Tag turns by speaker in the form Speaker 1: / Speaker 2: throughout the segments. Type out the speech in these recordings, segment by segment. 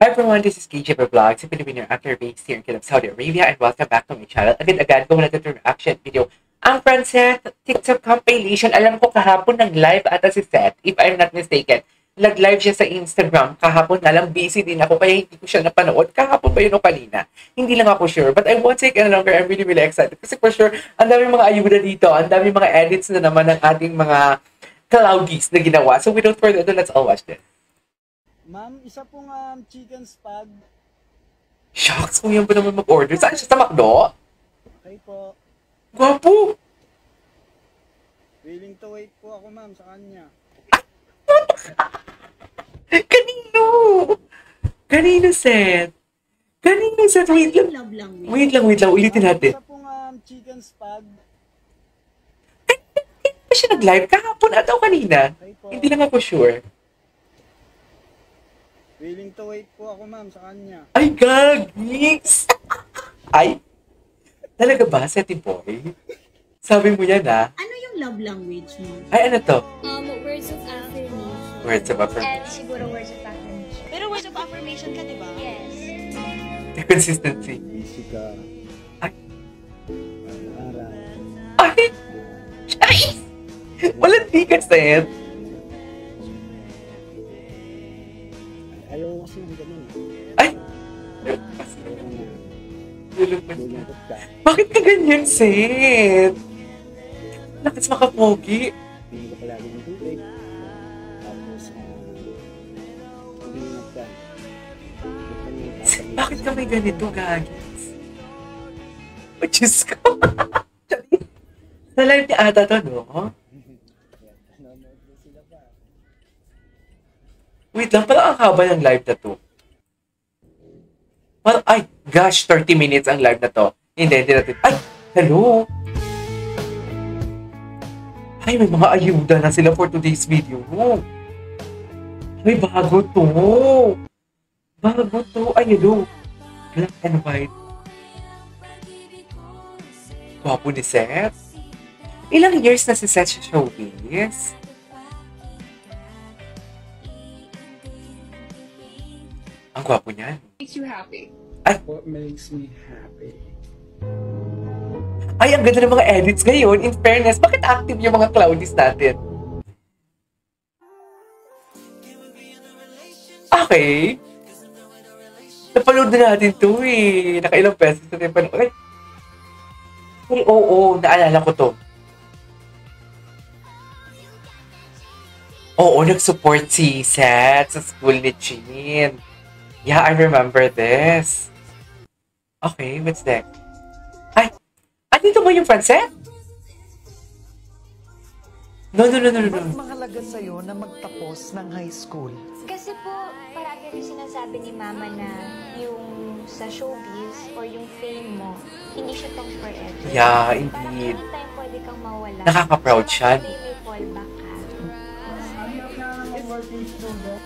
Speaker 1: Hi everyone, this is KJ Vlogs, a Filipino actor based here in Kingdom, Saudi Arabia, and welcome back to my channel. Agad-agad ko muna ito reaction video. Ang Francet TikTok compilation, alam ko kahapon nag-live ata si Seth, if I'm not mistaken. Nag-live siya sa Instagram kahapon, alam busy din ako kaya hindi ko siya napanood. Kahapon ba yun o kanina? Hindi lang ako sure, but I won't take any longer. I'm really excited kasi for sure, ang daming mga ayuda dito, ang daming mga edits na naman ng ating mga cloudies na ginawa. So without further ado, let's all watch this.
Speaker 2: Ma'am, isa pong chicken spag.
Speaker 1: Shucks, kung yan ba naman mag-order? Saan siya? Sa McDo?
Speaker 2: Okay po.
Speaker 1: Gwapo!
Speaker 2: Willing to wait po ako, ma'am, sa kanya.
Speaker 1: Kanino? Kanino, Seth? Kanino, Seth? Wait lang. Wait lang. Ulitin natin.
Speaker 2: Isa pong chicken spag.
Speaker 1: Hindi ba siya nag-live kahapon at o kanina?
Speaker 2: Okay po.
Speaker 1: Hindi lang ako sure.
Speaker 2: Willing to wait po ako, ma'am, sa kanya.
Speaker 1: Ay, gagis! Ay, talaga ba, Seti Boy? Sabi mo yan, ha?
Speaker 3: Ano yung love language mo?
Speaker 1: Ay, ano to?
Speaker 4: Words of affirmation.
Speaker 1: Words of
Speaker 4: And
Speaker 1: affirmation.
Speaker 4: siguro words of affirmation.
Speaker 3: Pero words of affirmation ka, di ba?
Speaker 4: Yes.
Speaker 1: The consistency.
Speaker 2: Easy ka.
Speaker 1: Ay.
Speaker 2: Aral.
Speaker 1: Ay! Ay! Walang ticket, Seth.
Speaker 2: Ayaw kasi ng ganun.
Speaker 1: Ay!
Speaker 2: Lulungkot ka.
Speaker 1: Bakit ka ganyan, Seth? Lakas makapogi.
Speaker 2: Hindi ka palagi ng tubig. Tapos, ingat ka.
Speaker 1: Seth, bakit ka may ganito, gagis? Oh, Diyos ko. Sa live ni ata to, no? Wait lang, parang ang haba ng live na to. Parang, ay, gosh, 30 minutes ang live na to. Hindi natin. Ay, hello! Ay, may mga ayuda na sila for today's video. May bago to. Bago to. Ay, hello. Black and white. Gwapo ni Seth. Ilang years na si Seth sa showbiz? Ang gwapo niyan.
Speaker 5: Makes you happy.
Speaker 2: What makes me happy?
Speaker 1: Ay, ang ganda ng mga edits ngayon. In fairness, bakit active yung mga cloudies natin? Okay. Napanood na natin to eh. Nakailang beses na tayo panood. Ay, oo, naalala ko to. Oo, nag-support si Seth sa school ni Chin. Yeah, I remember this. Okay, what's next? Ay, dito ba yung Francet? No.
Speaker 6: Ba't mahalaga sa'yo na magtapos ng high school?
Speaker 4: Kasi po, parati rin sinasabi ni Mama na yung sa showbiz or yung fame mo, hindi siya tong forever.
Speaker 1: Yeah,
Speaker 4: Parang
Speaker 1: indeed.
Speaker 4: anytime pwede kang mawala.
Speaker 1: Nakaka-proud siya.
Speaker 4: May fallback ka.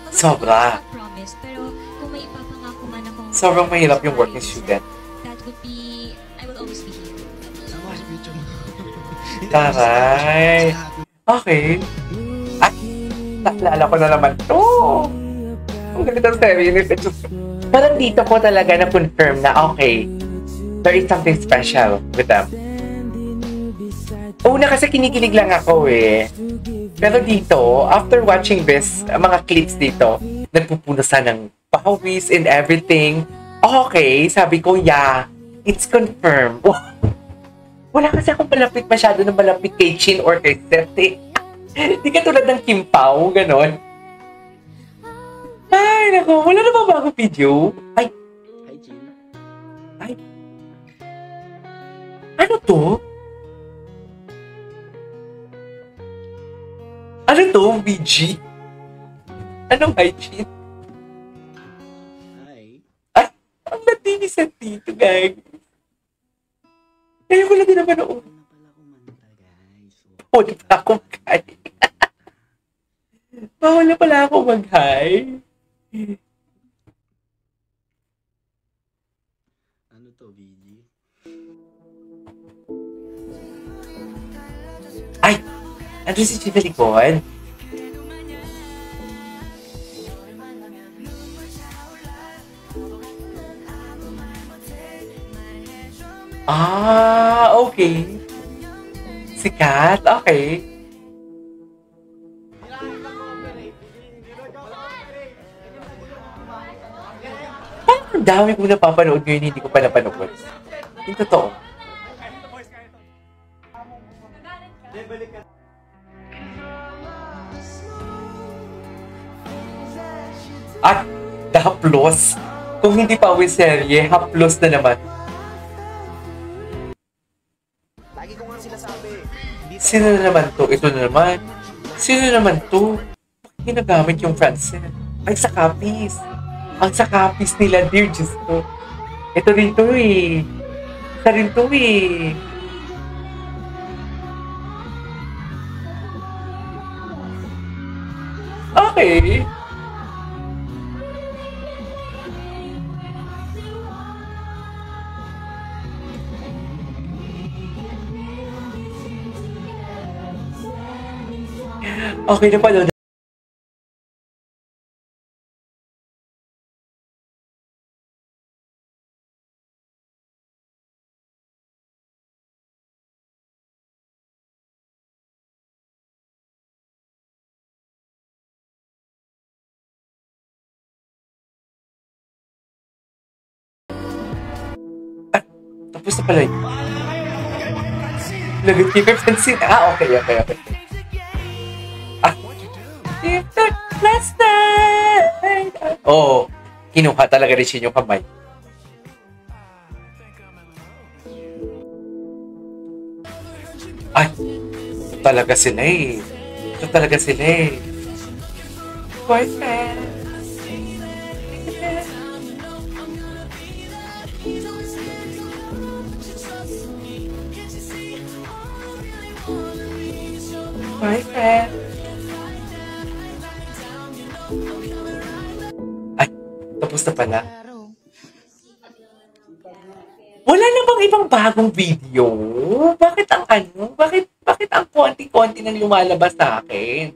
Speaker 1: Sobra.
Speaker 7: Promise, pero kung may ipapangako man akong
Speaker 1: Sobrang mahirap yung working student.
Speaker 7: that would be, I will always be here.
Speaker 1: Taray. Okay. Ay, naalala ko na naman to. Ang galit ang series. Parang dito ko talaga na-confirm na okay, there is something special with them. Una kasi kinikilig lang ako eh. Pero dito, after watching this, mga clips dito, nagpupunasan ng pawis and everything. Okay, sabi ko, yeah, it's confirmed. Wala kasi akong masyado na malapit kay Chin or kay Seth eh. Di ka tulad ng Kim Pao, ganon. Ay, naku, wala na ba bagong video? Ay,
Speaker 2: Hi, Jim.
Speaker 1: ay. Ano to? Ano to, VG? Anong hygiene?
Speaker 2: Hi.
Speaker 1: Ay, ang latinis at dito, guys. Ngayon ko lang din naman noon.
Speaker 2: Wala pala akong manta, guys.
Speaker 1: Bawal na pala ako mag-hi.
Speaker 2: Ano to, BG?
Speaker 1: Andun si Chief likod. Ah, okay. Sikat? Okay. Parang ang dami kong napapanood ngayon, hindi ko pa napanood. Yung totoo. At the haplos. Kung hindi pa awin serye, haplos na naman.
Speaker 2: Lagi ko nga sinasabi.
Speaker 1: Sino na naman to? Ito na naman. Sino naman to? Bakit ginagamit yung Francet? Ay, sa copies. Ang sa copies nila, dear Diyos ko. Ito rin to eh. Isa rin to eh. Okay. Okay na pala. Tapos na pala yun. Lagot kay Pansin. Ah, okay. Ah, if that last night. Oo. Kinuha talaga rin siya yung kamay. Ay, ito talaga sila eh. Boyfriend. Boyfriend. Ay, tapos na pala. Wala na bang ibang bagong video? Bakit ang Bakit ang konti-konti nang lumalabas sa akin?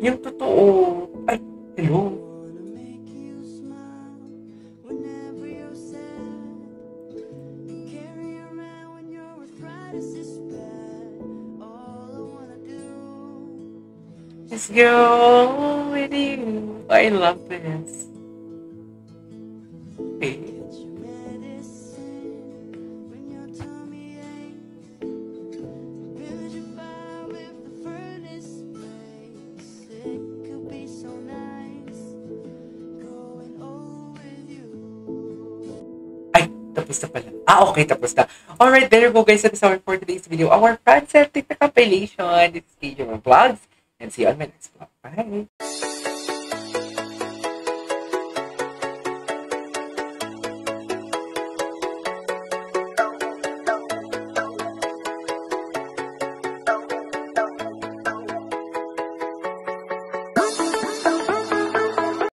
Speaker 1: Yung totoo. Ay, hello. Let's go with you. I love this. Okay. Ay, tapos na pala. Ah, okay, tapos na. Alright, there you go guys. That's all for today's video. Our Francet TikTok compilation. This is KJ Vlogs. And see you on my next vlog. Bye!